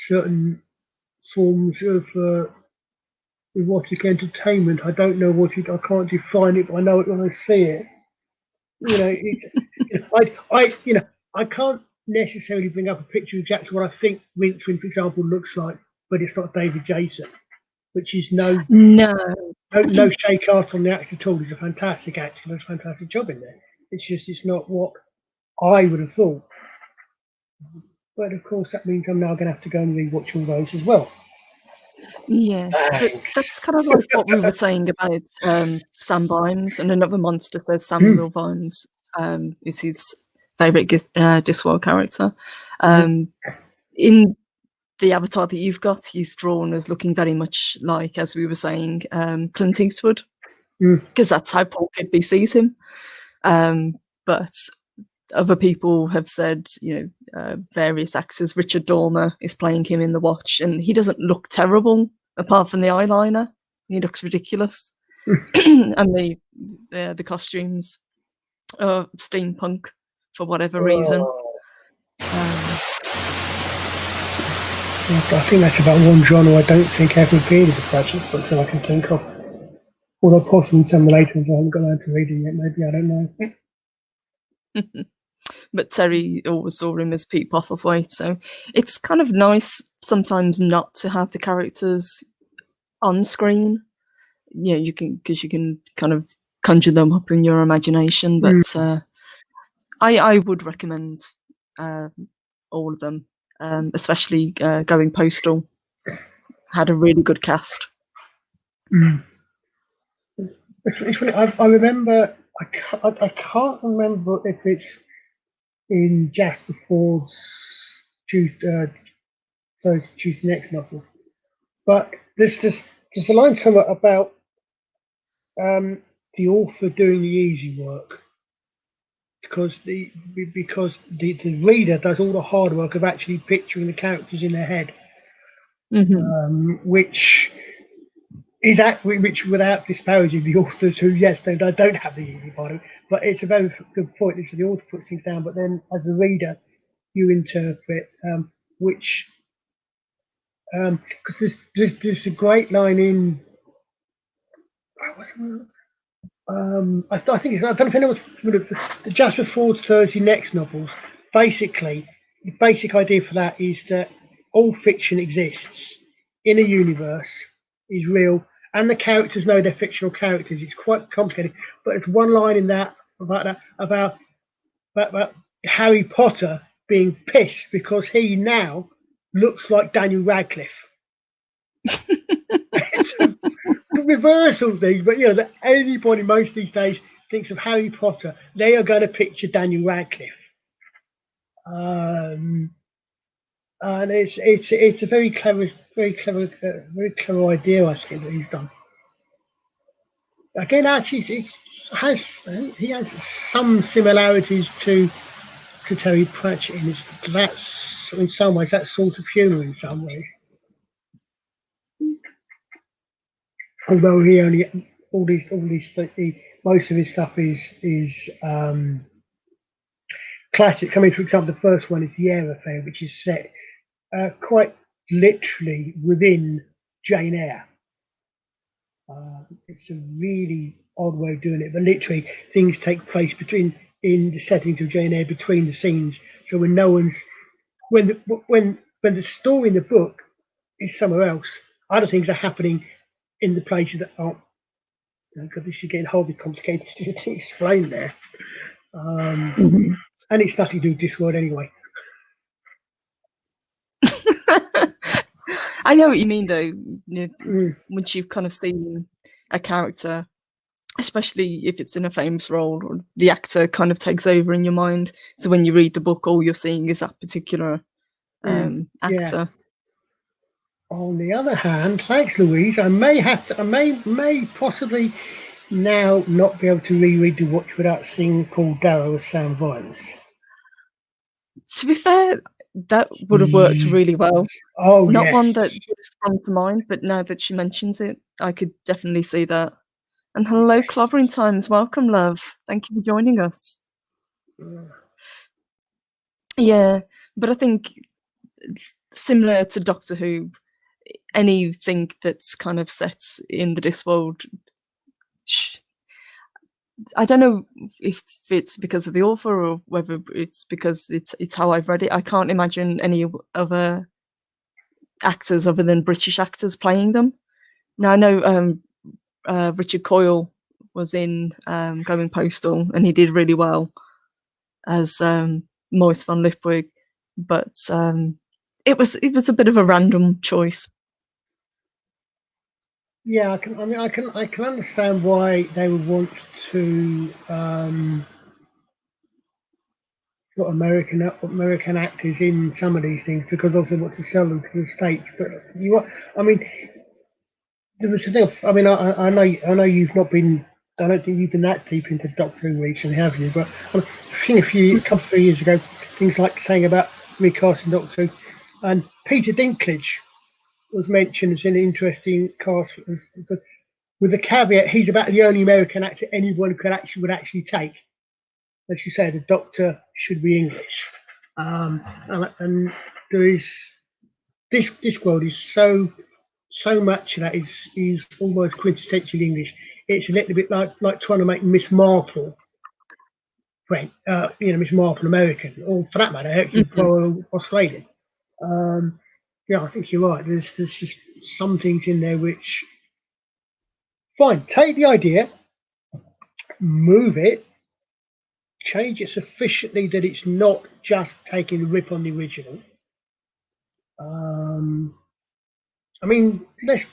certain forms of erotic entertainment. I don't know I can't define it, but I know it when I see it. I can't necessarily bring up a picture of exactly what I think Rincewind, for example, looks like, but it's not David Jason, which is no shake off on the actor at all. He's a fantastic actor, does a fantastic job in there. It's not what I would have thought. But of course, that means I'm now going to have to go and rewatch all those as well. Yes, but that's kind of like what we were saying about Sam Vimes, and another monster said Samuel Vimes is his favourite Discworld character. In the avatar that you've got, he's drawn as looking very much like, as we were saying, Clint Eastwood, because that's how Paul Kidby sees him. But other people have said, various actors. Richard Dormer is playing him in The Watch, and he doesn't look terrible apart from the eyeliner. He looks ridiculous, and the costumes are steampunk for whatever reason. I think that's about one genre I don't think ever appeared in the Pratchett books that I can think of. Although possibly some of the later ones I haven't got around to reading yet. Maybe, I don't know. But Terry always saw him as Pete Postlethwaite, so it's kind of nice sometimes not to have the characters on screen. You can kind of conjure them up in your imagination. But I would recommend all of them, especially Going Postal. Had a really good cast. It's funny, I remember. I can't remember if it's in Jasper Ford's Tuesday Next novel, but there's a line somewhere about the author doing the easy work because the reader does all the hard work of actually picturing the characters in their head, which without disparaging the authors who, yes, they don't have the easy part, but it's a very good point. It's the author puts things down, but then as a reader, you interpret, which because there's a great line in I think it's, I don't know if anyone's familiar with the Jasper Ford's Thursday Next novels. Basically, the basic idea for that is that all fiction exists in a universe, is real, and the characters know they're fictional characters. It's quite complicated, but there's one line in that about Harry Potter being pissed because he now looks like Daniel Radcliffe. It's a reversal thing, but that anybody most these days thinks of Harry Potter, they are going to picture Daniel Radcliffe. And it's a very clever idea, I think, that he's done. Again, actually, he has some similarities to Terry Pratchett in some ways that sort of humour in some ways. Although he only most of his stuff is classic. I mean, for example, the first one is the Eyre Affair, which is set quite literally within Jane Eyre. It's a really odd way of doing it, but literally things take place in the settings of Jane Eyre between the scenes. So when the story in the book is somewhere else, other things are happening in the places that aren't. God, this is getting horribly complicated to explain there. And it's nothing to do with Discworld anyway. I know what you mean, though. Once you've kind of seen a character, especially if it's in a famous role, or the actor kind of takes over in your mind. So when you read the book, all you're seeing is that particular actor. Yeah. On the other hand, thanks, Louise. I may possibly now not be able to reread The Watch without seeing Paul Darrow as Sam Violence. To be fair, that would have worked really well. Oh, not yes. one that would have sprung to mind, but now that she mentions it, I could definitely see that. And hello, Clobbering Times. Welcome, love. Thank you for joining us. Yeah, but I think similar to Doctor Who, anything that's kind of set in the Discworld, I don't know if it's because of the author or whether it's because it's how I've read it. I can't imagine any other actors other than British actors playing them. Now I know Richard Coyle was in Going Postal, and he did really well as Maurice von Lipwig, but it was a bit of a random choice. Yeah, I can understand why they would want to put American actors in some of these things because obviously want to sell them to the States. But there was a thing. I know you've not been. I don't think you've been that deep into Doctor Who recently, have you? But I've seen a couple of years ago, things like saying about recasting Doctor Who, and Peter Dinklage was mentioned as an interesting cast, with the caveat he's about the only American actor anyone would actually take. As you say, the Doctor should be English, and there is Discworld is so much of that is almost quintessentially English. It's a little bit like trying to make Miss Marple, Miss Marple American, or for that matter, Hercule Poirot Australian. I think you're right. There's just some things in there which, fine, take the idea, move it, change it sufficiently that it's not just taking a rip on the original. Let's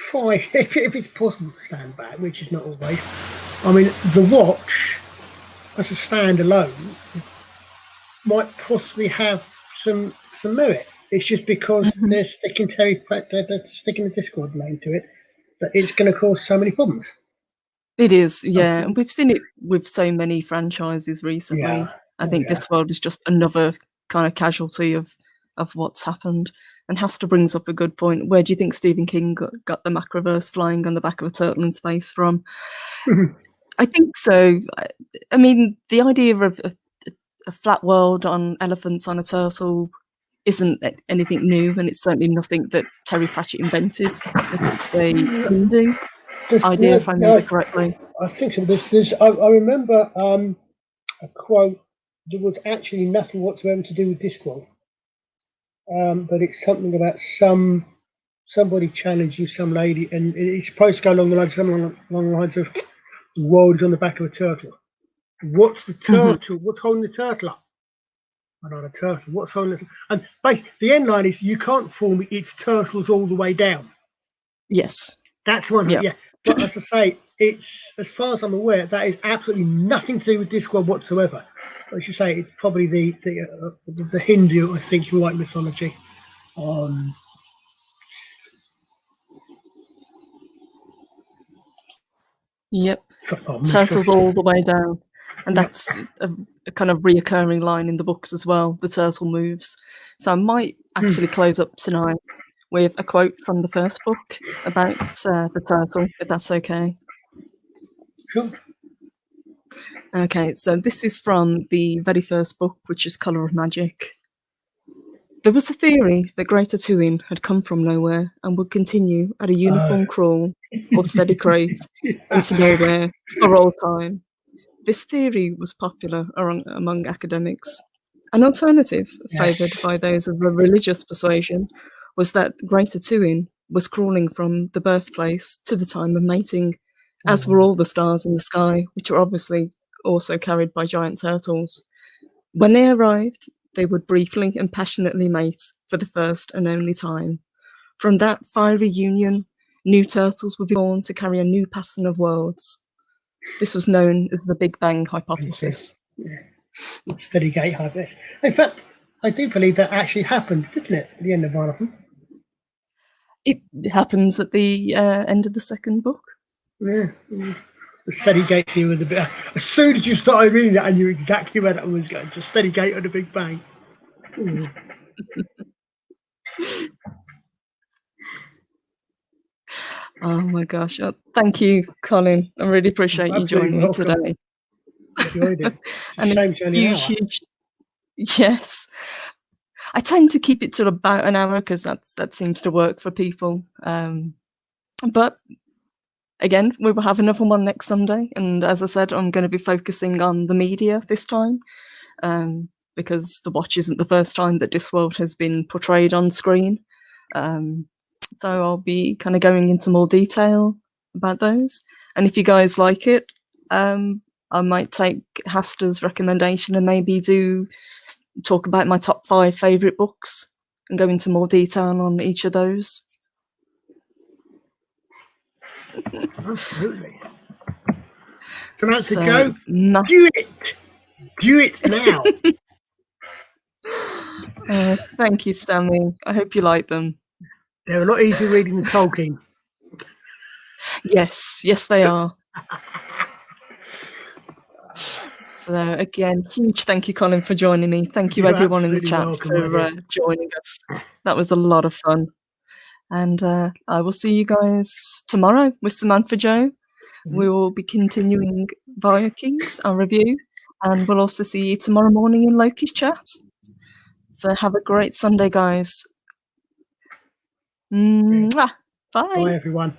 try, if it's possible, to stand back, which is not always. The Watch, as a standalone, might possibly have some merit. It's just because they're sticking the Discworld name to it, that it's going to cause so many problems. It is, yeah, and we've seen it with so many franchises recently. Yeah. I think Discworld is just another kind of casualty of what's happened. And Hasta brings up a good point. Where do you think Stephen King got the Macroverse flying on the back of a turtle in space from? I think so. The idea of a flat world on elephants on a turtle isn't anything new, and it's certainly nothing that Terry Pratchett invented. It's a Hindu idea, if I remember correctly. I think so. I remember a quote that was actually nothing whatsoever to do with Discworld, but it's something about somebody challenging some lady, and it's supposed to go along the lines of the world is on the back of a turtle. What's the turtle? What's holding the turtle up? Another turtle. What's holding it? And basically, the end line is you can't fool me. It's turtles all the way down. Yes. That's one. Yeah. But as I say, it's, as far as I'm aware, that is absolutely nothing to do with Discworld whatsoever. As you say, it's probably the Hindu, I think, white mythology. Yep. Turtles all the way down. And that's a kind of reoccurring line in the books as well. The turtle moves. So I might actually close up tonight with a quote from the first book about the turtle, if that's okay. Sure. Okay, so this is from the very first book, which is Colour of Magic. There was a theory that Greater Tuin had come from nowhere and would continue at a uniform crawl or steady crate into nowhere for all time. This theory was popular among academics. An alternative, favoured by those of a religious persuasion, was that Greater Tuin was crawling from the birthplace to the time of mating, as were all the stars in the sky, which were obviously also carried by giant turtles. When they arrived, they would briefly and passionately mate for the first and only time. From that fiery union, new turtles would be born to carry a new pattern of worlds. This was known as the Big Bang hypothesis. Steady gate hypothesis. In fact, I do believe that actually happened, didn't it, at the end of one of them? It happens at the end of the second book. Yeah. The steady gate here was a bit. As soon as you started reading that, I knew exactly where that was going. Just steady gate or the Big Bang. Oh my gosh! Thank you, Colin. I really appreciate you joining me today. Enjoyed it. And huge. Yes, I tend to keep it to about an hour because that seems to work for people. But again, we will have another one next Sunday, and as I said, I'm going to be focusing on the media this time, because The Watch isn't the first time that Discworld has been portrayed on screen. So I'll be kind of going into more detail about those, and if you guys like it, I might take Hasta's recommendation and maybe talk about my top 5 favourite books and go into more detail on each of those. Absolutely. Samantha, go. Do it now. Thank you, Sammy. I hope you like them. They're a lot easier reading than Tolkien. Yes, they are. So again, huge thank you, Colin, for joining me. Thank you, everyone in the chat for joining us. That was a lot of fun. And I will see you guys tomorrow with Samantha Joe. We will be continuing Vikings, our review, and we'll also see you tomorrow morning in Loki's chat. So have a great Sunday, guys. Mwah. Bye. Bye, everyone.